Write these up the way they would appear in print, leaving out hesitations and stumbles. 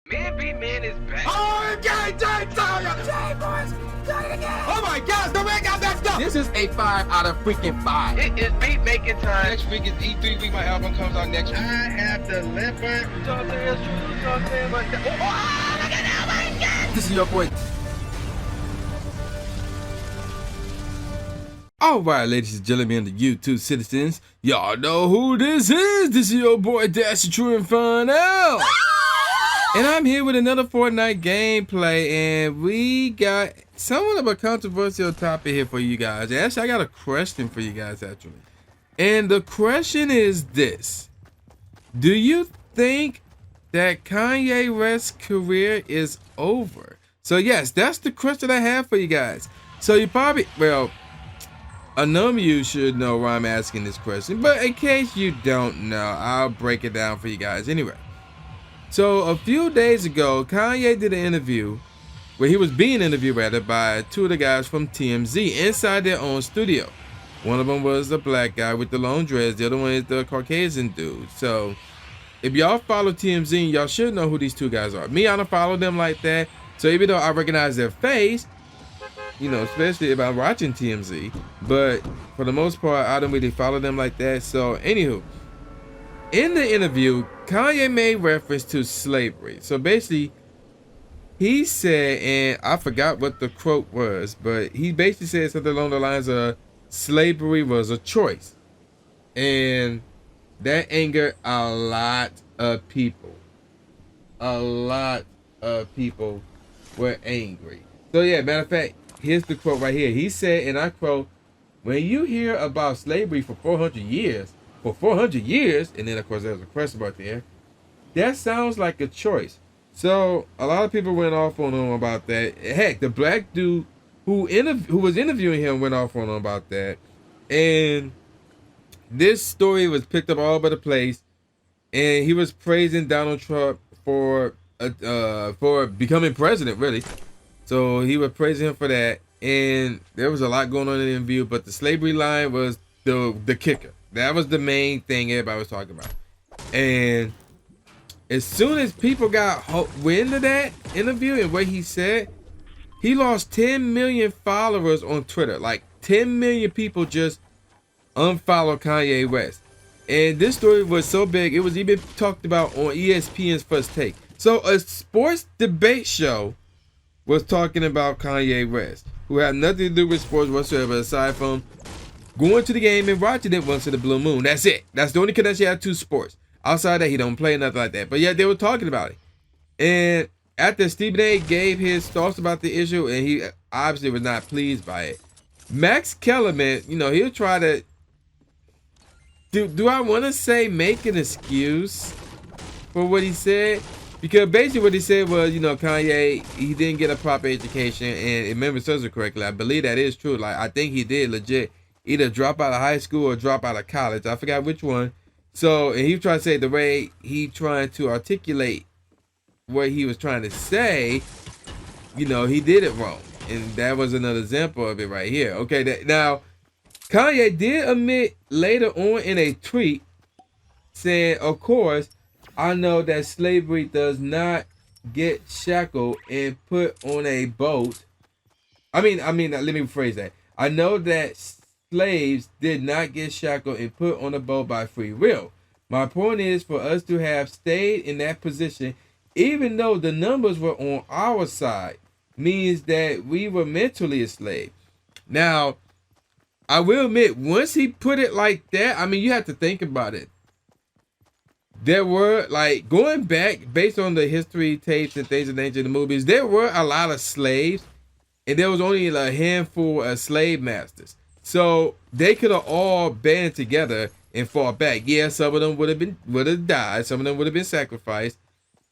Man Beat Man is back. Oh, okay, Jay, boys, do it again. Oh my gosh, the man got that stuff. This is a 5 out of freaking 5. It is beat making time. Next week is E3 week. My album comes out next week. I have delivered. Look at that, my God. This is your boy. Alright, ladies and gentlemen, the YouTube citizens, y'all know who this is. This is your boy Dash True and Fun Out. And I'm here with another Fortnite gameplay, and we got somewhat of a controversial topic here for you guys. Actually, I got a question for you guys, actually. And the question is this. Do you think that Kanye West's career is over? So yes, that's the question I have for you guys. So you probably, well, a number of you should know why I'm asking this question, but in case you don't know, I'll break it down for you guys anyway. So a few days ago, Kanye did an interview where he was being interviewed rather by two of the guys from TMZ inside their own studio. One of them was the black guy with the long dreads, the other one is the Caucasian dude. So if y'all follow TMZ, y'all should know who these two guys are. Me, I don't follow them like that. So even though I recognize their face, you know, especially if I'm watching TMZ, but for the most part, I don't really follow them like that. So anywho, in the interview, Kanye made reference to slavery. So basically, he said, and I forgot what the quote was, but he basically said something along the lines of slavery was a choice. And that angered a lot of people. A lot of people were angry. So yeah, matter of fact, here's the quote right here. He said, and I quote, "When you hear about slavery for 400 years, and then of course there's a question mark there, that sounds like a choice." So a lot of people went off on him about that. Heck, the black dude who was interviewing him went off on him about that. And this story was picked up all over the place, and he was praising Donald Trump for becoming president, really. So he was praising him for that, and there was a lot going on in the interview, but the slavery line was the kicker. That was the main thing everybody was talking about. And as soon as people got wind of that interview and what he said, he lost 10 million followers on Twitter. Like 10 million people just unfollowed Kanye West. And this story was so big, it was even talked about on ESPN's First Take. So a sports debate show was talking about Kanye West, who had nothing to do with sports whatsoever aside from going to the game and watching it once in a blue moon. That's it. That's the only connection he had to sports. Outside that, he don't play nothing like that. But yeah, they were talking about it. And after Stephen A gave his thoughts about the issue, and he obviously was not pleased by it, Max Kellerman, you know, he'll try to do I want to say make an excuse for what he said? Because basically what he said was, you know, Kanye, he didn't get a proper education, and if memory serves me correctly, I believe that is true. Like, I think he did legit either drop out of high school or drop out of college. I forgot which one. So, and he tried to say the way he trying to articulate what he was trying to say, you know, he did it wrong. And that was another example of it right here. Okay, now, Kanye did admit later on in a tweet saying, of course, I know that slavery does not get shackled and put on a boat. I mean, let me rephrase that. I know that slaves did not get shackled and put on a boat by free will. My point is for us to have stayed in that position, even though the numbers were on our side, means that we were mentally enslaved. Now, I will admit, once he put it like that, I mean, you have to think about it. There were, like, going back based on the history tapes and things of nature in the movies, there were a lot of slaves, and there was only a handful of slave masters. So they could have all banded together and fought back. Yeah, some of them would have died, some of them would have been sacrificed.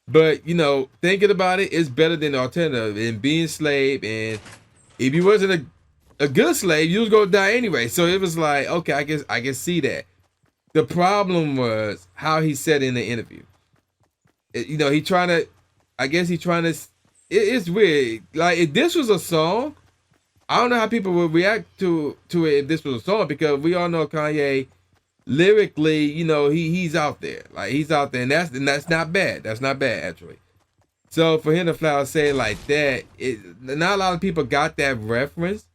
But you know, thinking about it, it's better than the alternative in being slave. And if you wasn't a good slave, you was gonna die anyway. So it was like, okay, I can see that. The problem was how he said in the interview. You know, it's weird. Like, if this was a song, I don't know how people would react to it if this was a song, because we all know Kanye lyrically, you know, he's out there. Like, he's out there, and that's not bad. That's not bad, actually. So for him to flat out say it like that, not a lot of people got that reference.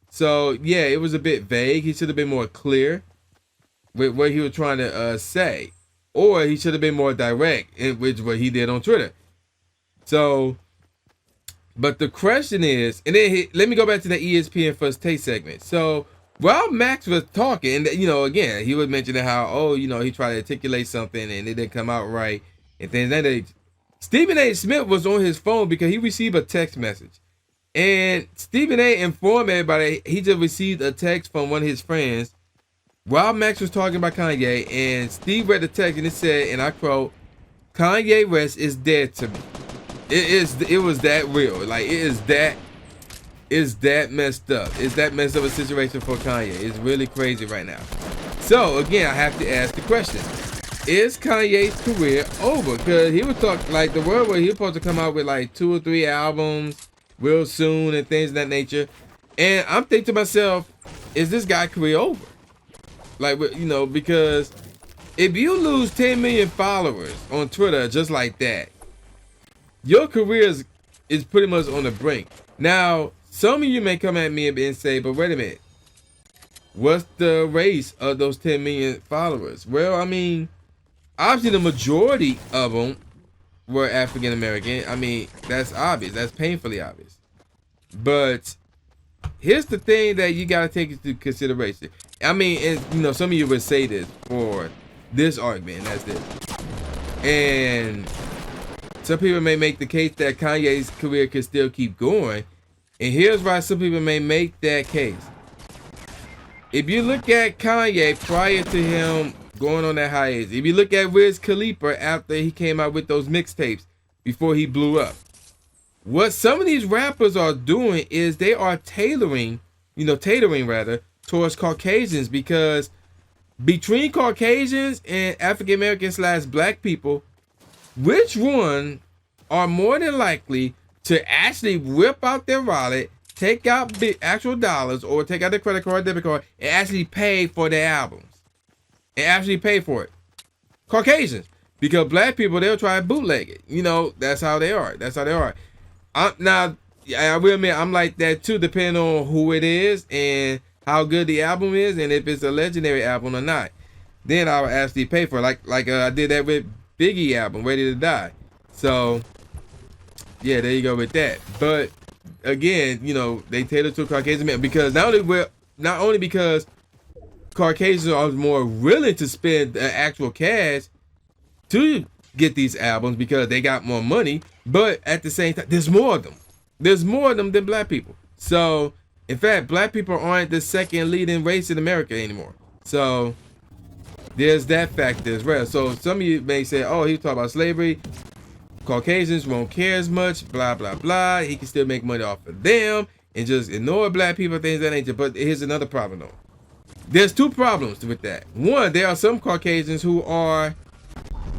So yeah, it was a bit vague. He should have been more clear with what he was trying to say, or he should have been more direct, which what he did on Twitter. So, but the question is, and then let me go back to the ESPN First Take segment. So while Max was talking, you know, again, he was mentioning how, oh, you know, he tried to articulate something and it didn't come out right and things like that. Stephen A. Smith was on his phone because he received a text message. And Stephen A. informed everybody he just received a text from one of his friends while Max was talking about Kanye. And Steve read the text and it said, and I quote, "Kanye West is dead to me." It was that real. Like, it's that messed up. It's that messed up a situation for Kanye. It's really crazy right now. So again, I have to ask the question: is Kanye's career over? Because he was talking like the word where he was supposed to come out with like 2 or 3 albums real soon and things of that nature. And I'm thinking to myself, is this guy's career over? Like, you know, because if you lose 10 million followers on Twitter just like that, your career is pretty much on the brink. Now, some of you may come at me and say, but wait a minute, what's the race of those 10 million followers? Well, I mean, obviously the majority of them were African American. I mean, that's obvious. That's painfully obvious. But here's the thing that you got to take into consideration. I mean, and, you know, some of you would say this for this argument, and that's this. And some people may make the case that Kanye's career could still keep going. And here's why some people may make that case. If you look at Kanye prior to him going on that hiatus, if you look at Wiz Khalifa after he came out with those mixtapes before he blew up, what some of these rappers are doing is they are tailoring towards Caucasians, because between Caucasians and African American / black people, which one are more than likely to actually whip out their wallet, take out actual dollars, or take out their credit card, debit card, and actually pay for their albums? And actually pay for it. Caucasians. Because black people, they'll try to bootleg it. You know, that's how they are. That's how they are. Now, I will admit, I'm like that too, depending on who it is and how good the album is, and if it's a legendary album or not. Then I'll actually pay for it. Like I did that with Biggie album, Ready to Die. So, yeah, there you go with that. But again, you know, they tailor to Caucasian men because not only because Caucasians are more willing to spend the actual cash to get these albums because they got more money, but at the same time, there's more of them. There's more of them than black people. So, in fact, black people aren't the second leading race in America anymore. So, there's that factor as well. So, some of you may say, oh, he's talking about slavery. Caucasians won't care as much, blah, blah, blah. He can still make money off of them and just ignore black people, things of that nature. But here's another problem, though. There's 2 problems with that. One, there are some Caucasians who are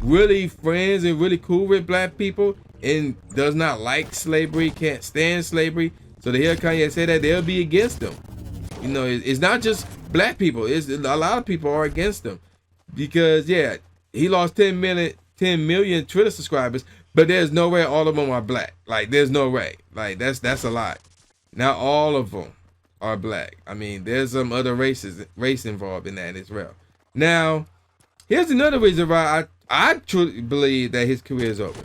really friends and really cool with black people and does not like slavery, can't stand slavery. So to hear Kanye say that, they'll be against them. You know, it's not just black people. It's a lot of people are against them because, yeah, he lost 10 million Twitter subscribers, but there's no way all of them are black. Like, there's no way. Like, that's a lot. Not all of them are black. I mean, there's some other race involved in that as well. Now, here's another reason why I truly believe that his career is over.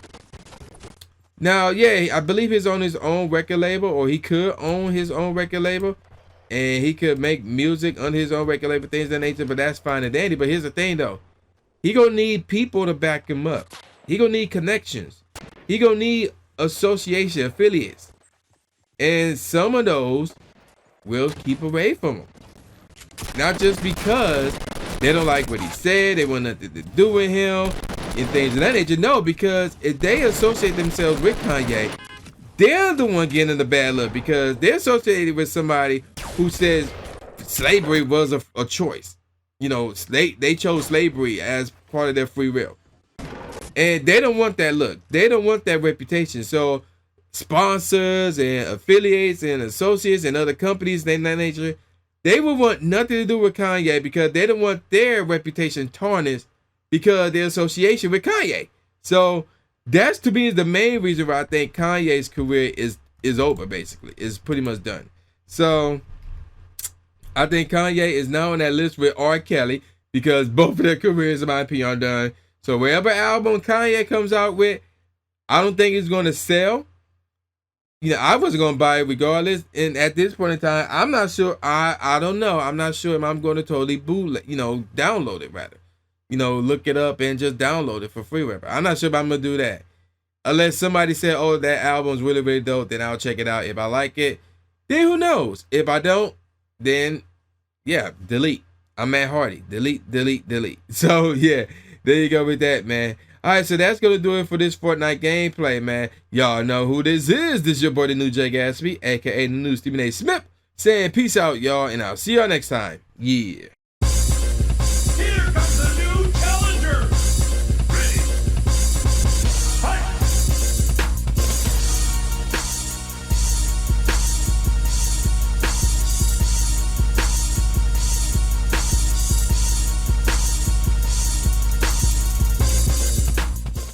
Now, yeah, I believe he's on his own record label, or he could own his own record label, and he could make music under his own record label, things of that nature, but that's fine and dandy. But here's the thing, though. He gonna need people to back him up. He gonna need connections. He gonna need association, affiliates. And some of those will keep away from him. Not just because they don't like what he said, they want nothing to do with him, and things of that nature. No, because if they associate themselves with Kanye, they're the one getting the bad look because they're associated with somebody who says slavery was a choice. You know, they chose slavery as part of their free will. And they don't want that look. They don't want that reputation. So sponsors and affiliates and associates and other companies, things of that nature, they would want nothing to do with Kanye because they don't want their reputation tarnished because of their association with Kanye. So that's to me is the main reason why I think Kanye's career is over. Basically, is pretty much done. So I think Kanye is now on that list with R. Kelly because both of their careers, in my opinion, are done. So whatever album Kanye comes out with, I don't think it's going to sell. You know, I wasn't going to buy it regardless. And at this point in time, I'm not sure. I don't know. I'm not sure if I'm going to totally download it rather. You know, look it up and just download it for free. Rather. I'm not sure if I'm going to do that. Unless somebody said, oh, that album's really, really dope, then I'll check it out. If I like it, then who knows? If I don't, then, yeah, delete. I'm Matt Hardy. Delete, delete, delete. So, yeah, there you go with that, man. All right, so that's going to do it for this Fortnite gameplay, man. Y'all know who this is. This is your boy, the new Jay Gatsby, a.k.a. the new Stephen A. Smith, saying peace out, y'all, and I'll see y'all next time. Yeah.